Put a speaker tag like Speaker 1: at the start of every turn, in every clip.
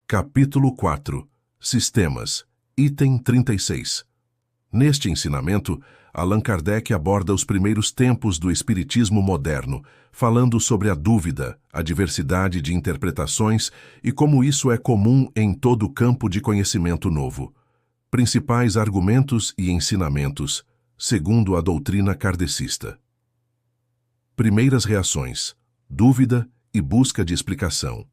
Speaker 1: Capítulo 4. Sistemas. Item 36. Neste ensinamento, Allan Kardec aborda os primeiros tempos do espiritismo moderno, falando sobre a dúvida, a diversidade de interpretações e como isso é comum em todo o campo de conhecimento novo. Principais argumentos e ensinamentos, segundo a doutrina kardecista. Primeiras reações: dúvida e busca de explicação.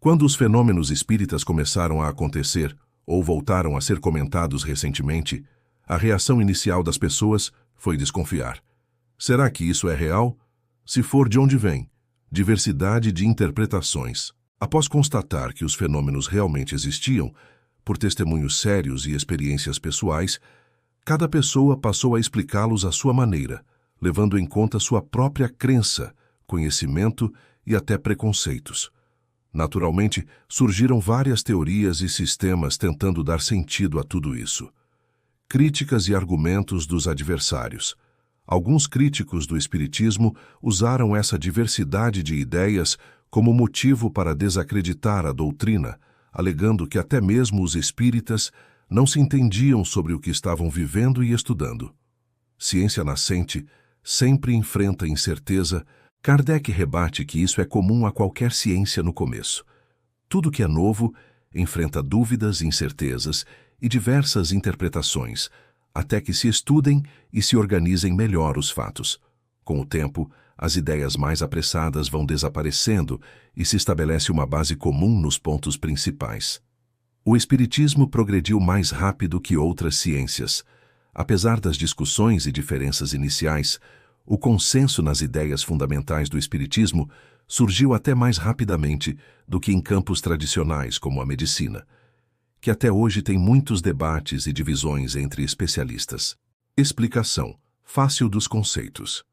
Speaker 1: Quando os fenômenos espíritas começaram a acontecer, ou voltaram a ser comentados recentemente, a reação inicial das pessoas foi desconfiar. Será que isso é real? Se for, de onde vem? Diversidade de interpretações. Após constatar que os fenômenos realmente existiam, por testemunhos sérios e experiências pessoais, cada pessoa passou a explicá-los à sua maneira, levando em conta sua própria crença, conhecimento e até preconceitos. Naturalmente, surgiram várias teorias e sistemas tentando dar sentido a tudo isso. Críticas e argumentos dos adversários. Alguns críticos do espiritismo usaram essa diversidade de ideias como motivo para desacreditar a doutrina, alegando que até mesmo os espíritas não se entendiam sobre o que estavam vivendo e estudando. Ciência nascente sempre enfrenta incerteza. Kardec rebate que isso é comum a qualquer ciência no começo. Tudo que é novo enfrenta dúvidas, incertezas e diversas interpretações, até que se estudem e se organizem melhor os fatos. Com o tempo, as ideias mais apressadas vão desaparecendo e se estabelece uma base comum nos pontos principais. O espiritismo progrediu mais rápido que outras ciências. Apesar das discussões e diferenças iniciais, o consenso nas ideias fundamentais do espiritismo surgiu até mais rapidamente do que em campos tradicionais como a medicina, que até hoje tem muitos debates e divisões entre especialistas. Explicação fácil dos conceitos.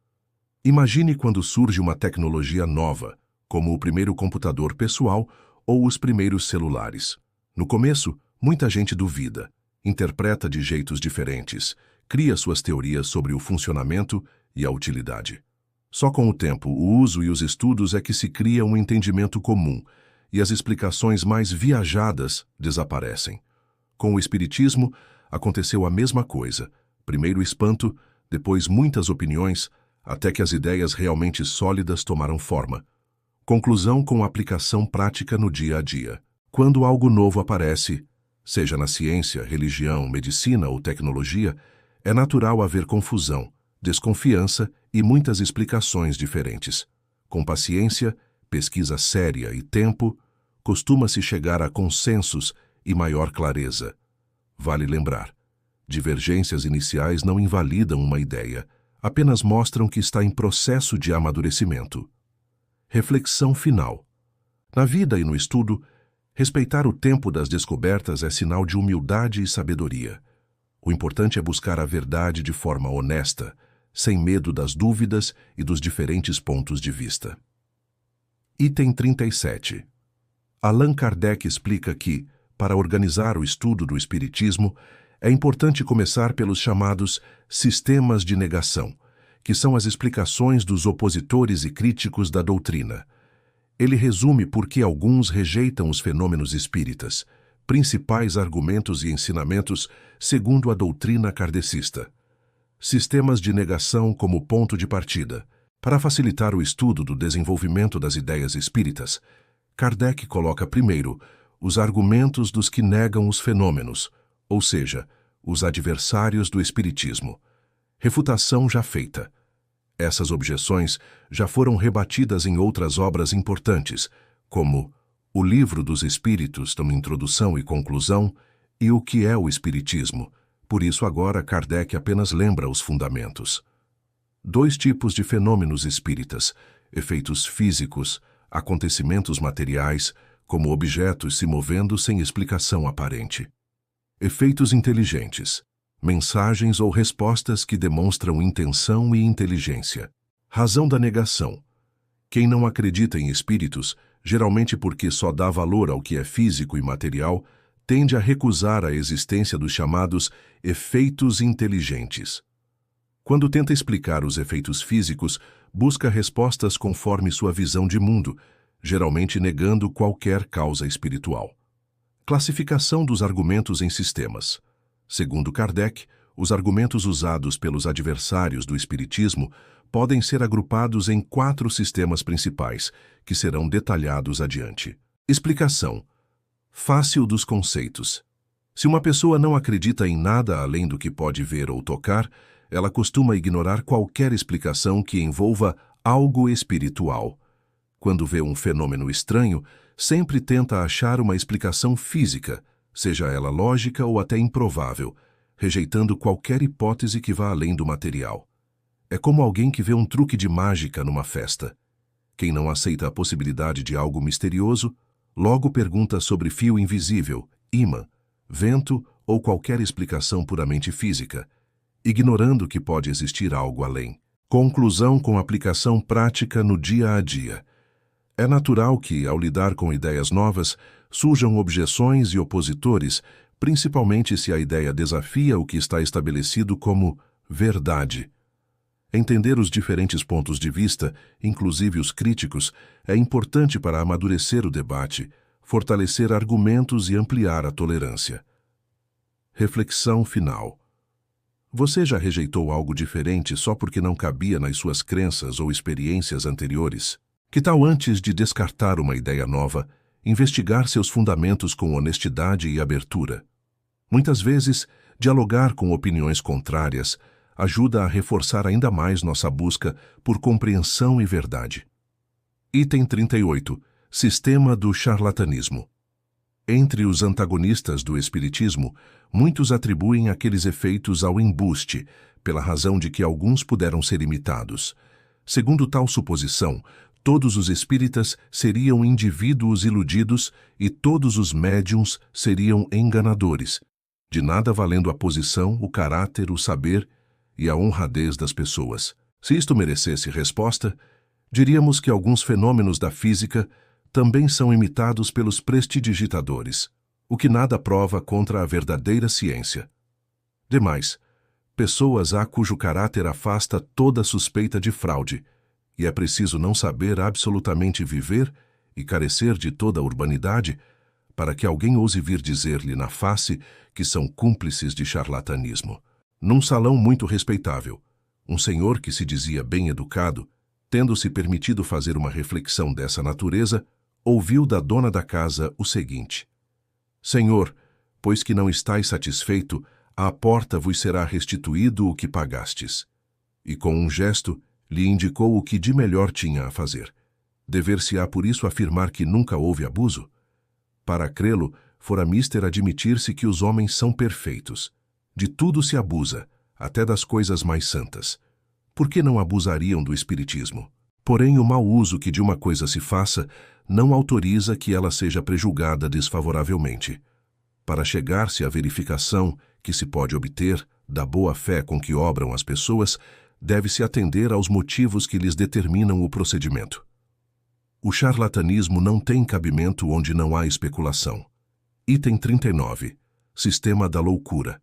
Speaker 1: Imagine quando surge uma tecnologia nova, como o primeiro computador pessoal ou os primeiros celulares. No começo, muita gente duvida, interpreta de jeitos diferentes, cria suas teorias sobre o funcionamento e a utilidade. Só com o tempo, o uso e os estudos é que se cria um entendimento comum, e as explicações mais viajadas desaparecem. Com o espiritismo, aconteceu a mesma coisa. Primeiro espanto, depois muitas opiniões, até que as ideias realmente sólidas tomaram forma. Conclusão com aplicação prática no dia a dia. Quando algo novo aparece, seja na ciência, religião, medicina ou tecnologia, é natural haver confusão, desconfiança e muitas explicações diferentes. Com paciência, pesquisa séria e tempo, costuma-se chegar a consensos e maior clareza. Vale lembrar, divergências iniciais não invalidam uma ideia, apenas mostram que está em processo de amadurecimento. Reflexão final. Na vida e no estudo, respeitar o tempo das descobertas é sinal de humildade e sabedoria. O importante é buscar a verdade de forma honesta, sem medo das dúvidas e dos diferentes pontos de vista. Item 37. Allan Kardec explica que, para organizar o estudo do espiritismo, é importante começar pelos chamados sistemas de negação, que são as explicações dos opositores e críticos da doutrina. Ele resume por que alguns rejeitam os fenômenos espíritas, principais argumentos e ensinamentos segundo a doutrina kardecista. Sistemas de negação como ponto de partida. Para facilitar o estudo do desenvolvimento das ideias espíritas, Kardec coloca primeiro os argumentos dos que negam os fenômenos, ou seja, os adversários do espiritismo. Refutação já feita. Essas objeções já foram rebatidas em outras obras importantes, como O Livro dos Espíritos, uma introdução e conclusão, e O que é o Espiritismo. Por isso agora Kardec apenas lembra os fundamentos. 2 tipos de fenômenos espíritas: efeitos físicos, acontecimentos materiais, como objetos se movendo sem explicação aparente. Efeitos inteligentes, mensagens ou respostas que demonstram intenção e inteligência. Razão da negação. Quem não acredita em espíritos, geralmente porque só dá valor ao que é físico e material, tende a recusar a existência dos chamados efeitos inteligentes. Quando tenta explicar os efeitos físicos, busca respostas conforme sua visão de mundo, geralmente negando qualquer causa espiritual. Classificação dos argumentos em sistemas. Segundo Kardec, os argumentos usados pelos adversários do espiritismo podem ser agrupados em 4 sistemas principais, que serão detalhados adiante. Explicação. Fácil dos conceitos. Se uma pessoa não acredita em nada além do que pode ver ou tocar, ela costuma ignorar qualquer explicação que envolva algo espiritual. Quando vê um fenômeno estranho, sempre tenta achar uma explicação física, seja ela lógica ou até improvável, rejeitando qualquer hipótese que vá além do material. É como alguém que vê um truque de mágica numa festa. Quem não aceita a possibilidade de algo misterioso, logo pergunta sobre fio invisível, ímã, vento ou qualquer explicação puramente física, ignorando que pode existir algo além. Conclusão com aplicação prática no dia a dia. É natural que, ao lidar com ideias novas, surjam objeções e opositores, principalmente se a ideia desafia o que está estabelecido como verdade. Entender os diferentes pontos de vista, inclusive os críticos, é importante para amadurecer o debate, fortalecer argumentos e ampliar a tolerância. Reflexão final. Você já rejeitou algo diferente só porque não cabia nas suas crenças ou experiências anteriores? Que tal, antes de descartar uma ideia nova, investigar seus fundamentos com honestidade e abertura? Muitas vezes, dialogar com opiniões contrárias ajuda a reforçar ainda mais nossa busca por compreensão e verdade. Item 38. Sistema do charlatanismo. Entre os antagonistas do espiritismo, muitos atribuem aqueles efeitos ao embuste, pela razão de que alguns puderam ser imitados. Segundo tal suposição, todos os espíritas seriam indivíduos iludidos e todos os médiuns seriam enganadores, de nada valendo a posição, o caráter, o saber e a honradez das pessoas. Se isto merecesse resposta, diríamos que alguns fenômenos da física também são imitados pelos prestidigitadores, o que nada prova contra a verdadeira ciência. Demais, pessoas há cujo caráter afasta toda suspeita de fraude, e é preciso não saber absolutamente viver e carecer de toda a urbanidade para que alguém ouse vir dizer-lhe na face que são cúmplices de charlatanismo. Num salão muito respeitável, um senhor que se dizia bem educado, tendo-se permitido fazer uma reflexão dessa natureza, ouviu da dona da casa o seguinte: Senhor, pois que não estáis satisfeito, à porta vos será restituído o que pagastes. E com um gesto, lhe indicou o que de melhor tinha a fazer. Dever-se-á por isso afirmar que nunca houve abuso? Para crê-lo, fora mister admitir-se que os homens são perfeitos. De tudo se abusa, até das coisas mais santas. Por que não abusariam do espiritismo? Porém, o mau uso que de uma coisa se faça não autoriza que ela seja prejulgada desfavoravelmente. Para chegar-se à verificação que se pode obter da boa-fé com que obram as pessoas, deve-se atender aos motivos que lhes determinam o procedimento. O charlatanismo não tem cabimento onde não há especulação. Item 39. Sistema da loucura.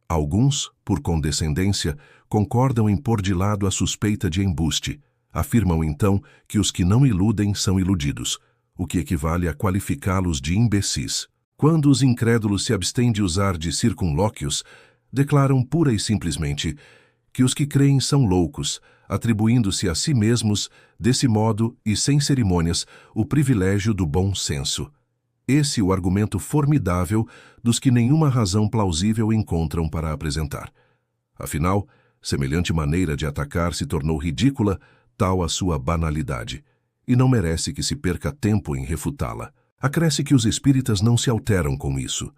Speaker 1: Alguns, por condescendência, concordam em pôr de lado a suspeita de embuste. Afirmam então que os que não iludem são iludidos, o que equivale a qualificá-los de imbecis. Quando os incrédulos se abstêm de usar de circunlóquios, declaram pura e simplesmente que os que creem são loucos, atribuindo-se a si mesmos, desse modo e sem cerimônias, o privilégio do bom senso. Esse é o argumento formidável dos que nenhuma razão plausível encontram para apresentar. Afinal, semelhante maneira de atacar se tornou ridícula, tal a sua banalidade, e não merece que se perca tempo em refutá-la. Acresce que os espíritas não se alteram com isso.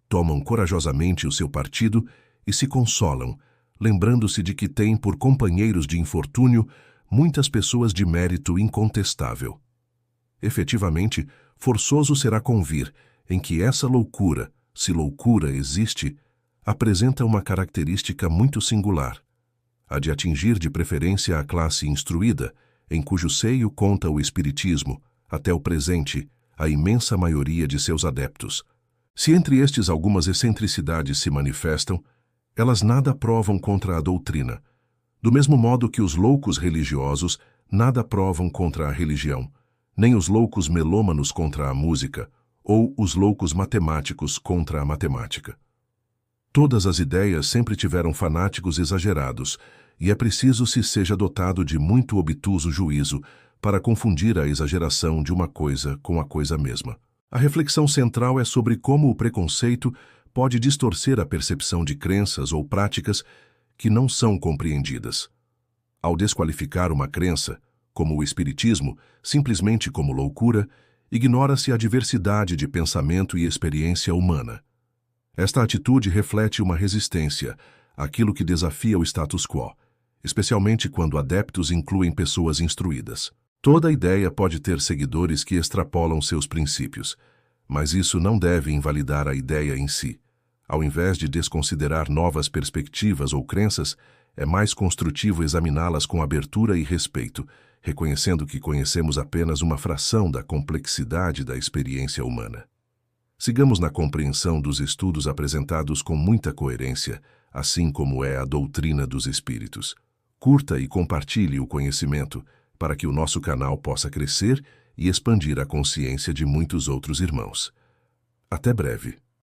Speaker 1: Tomam corajosamente o seu partido e se consolam, lembrando-se de que têm por companheiros de infortúnio muitas pessoas de mérito incontestável. Efetivamente, forçoso será convir em que essa loucura, se loucura existe, apresenta uma característica muito singular, a de atingir de preferência a classe instruída, em cujo seio conta o espiritismo, até o presente, a imensa maioria de seus adeptos. Se entre estes algumas excentricidades se manifestam, elas nada provam contra a doutrina, do mesmo modo que os loucos religiosos nada provam contra a religião, nem os loucos melômanos contra a música, ou os loucos matemáticos contra a matemática. Todas as ideias sempre tiveram fanáticos exagerados, e é preciso se seja dotado de muito obtuso juízo para confundir a exageração de uma coisa com a coisa mesma. A reflexão central é sobre como o preconceito pode distorcer a percepção de crenças ou práticas que não são compreendidas. Ao desqualificar uma crença, como o espiritismo, simplesmente como loucura, ignora-se a diversidade de pensamento e experiência humana. Esta atitude reflete uma resistência àquilo que desafia o status quo, especialmente quando adeptos incluem pessoas instruídas. Toda ideia pode ter seguidores que extrapolam seus princípios, mas isso não deve invalidar a ideia em si. Ao invés de desconsiderar novas perspectivas ou crenças, é mais construtivo examiná-las com abertura e respeito, reconhecendo que conhecemos apenas uma fração da complexidade da experiência humana. Sigamos na compreensão dos estudos apresentados com muita coerência, assim como é a doutrina dos espíritos. Curta e compartilhe o conhecimento para que o nosso canal possa crescer e expandir a consciência de muitos outros irmãos. Até breve.